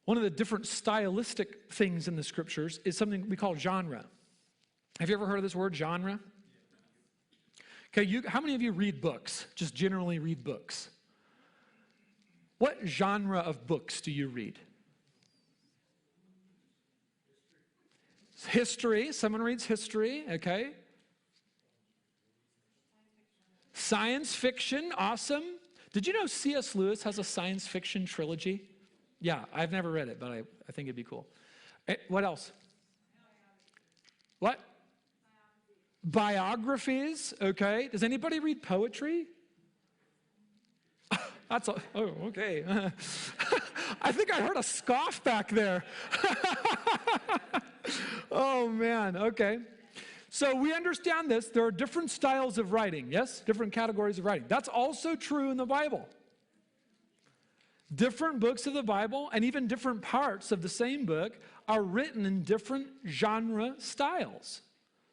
One of the different stylistic things in the scriptures is something we call genre. Have you ever heard of this word, genre? Okay, how many of you read books? Just generally read books. What genre of books do you read? History. Someone reads history, okay. Science fiction, awesome. Did you know C.S. Lewis has a science fiction trilogy? Yeah, I've never read it, but I think it'd be cool. What else? What? Biographies, okay. Does anybody read poetry? That's oh, okay. I think I heard a scoff back there. Oh, man, okay. So we understand this. There are different styles of writing, yes? Different categories of writing. That's also true in the Bible. Different books of the Bible and even different parts of the same book are written in different genre styles.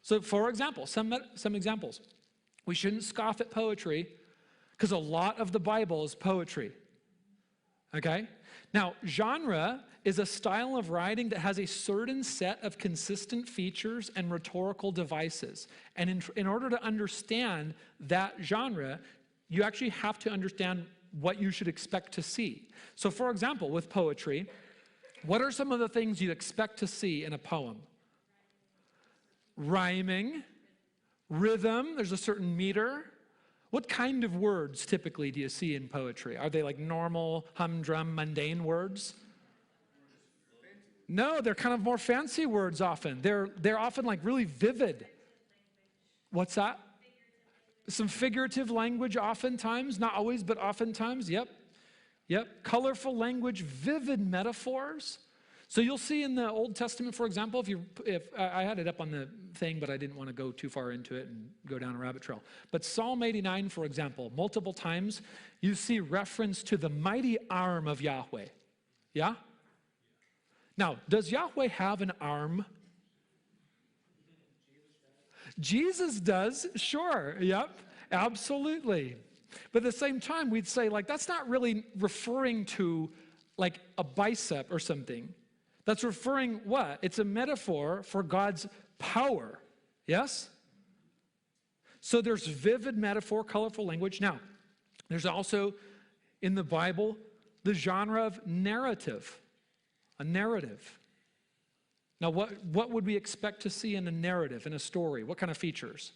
So, for example, some examples. We shouldn't scoff at poetry because a lot of the Bible is poetry. Okay? Now, genre is a style of writing that has a certain set of consistent features and rhetorical devices. And in order to understand that genre, you actually have to understand what you should expect to see. So, for example, with poetry, what are some of the things you'd expect to see in a poem? Rhyming, rhythm, there's a certain meter. What kind of words typically do you see in poetry? Are they like normal, humdrum, mundane words? No, they're kind of more fancy words often. They're often like really vivid. What's that? Some figurative language oftentimes, not always, but oftentimes, yep. Colorful language, vivid metaphors. So you'll see in the Old Testament, for example, if I had it up on the thing, but I didn't want to go too far into it and go down a rabbit trail. But Psalm 89, for example, multiple times you see reference to the mighty arm of Yahweh. Yeah? Now, does Yahweh have an arm? Jesus does, sure, yep, absolutely. But at the same time, we'd say, like, that's not really referring to, like, a bicep or something. That's referring what? It's a metaphor for God's power, yes? So there's vivid metaphor, colorful language. Now, there's also, in the Bible, the genre of narrative, a narrative. Now, what would we expect to see in a narrative, in a story? What kind of features?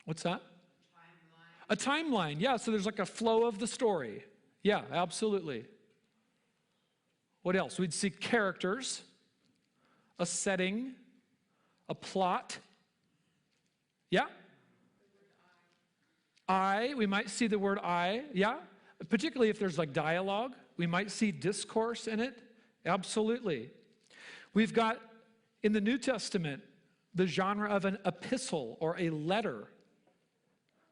What's that? A timeline, yeah. So there's like a flow of the story. Yeah, absolutely. What else? We'd see characters, a setting, a plot. Yeah? We might see the word I, yeah? Particularly if there's like dialogue. We might see discourse in it. Absolutely. We've got, in the New Testament, the genre of an epistle or a letter.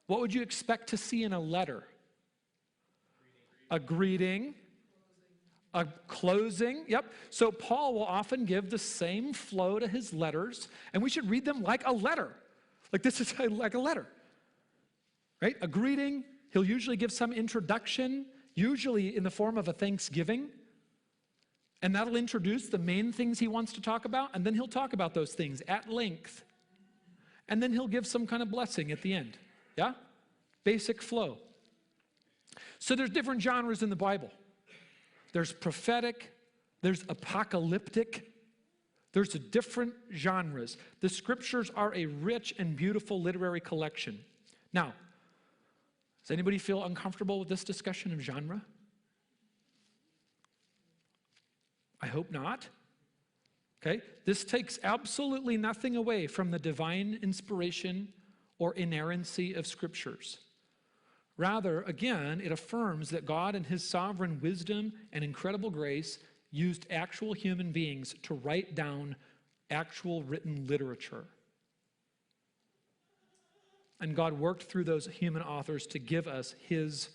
What would you expect to see in a letter? A greeting, a closing, yep. So Paul will often give the same flow to his letters, and we should read them like a letter. Like this is like a letter, right? A greeting, he'll usually give some introduction, usually in the form of a thanksgiving, and that'll introduce the main things he wants to talk about, and then he'll talk about those things at length, and then he'll give some kind of blessing at the end, yeah? Basic flow. So there's different genres in the Bible. There's prophetic, there's apocalyptic, there's different genres. The scriptures are a rich and beautiful literary collection. Now, does anybody feel uncomfortable with this discussion of genre? I hope not. Okay? This takes absolutely nothing away from the divine inspiration or inerrancy of scriptures. Rather, again, it affirms that God in his sovereign wisdom and incredible grace used actual human beings to write down actual written literature. And God worked through those human authors to give us his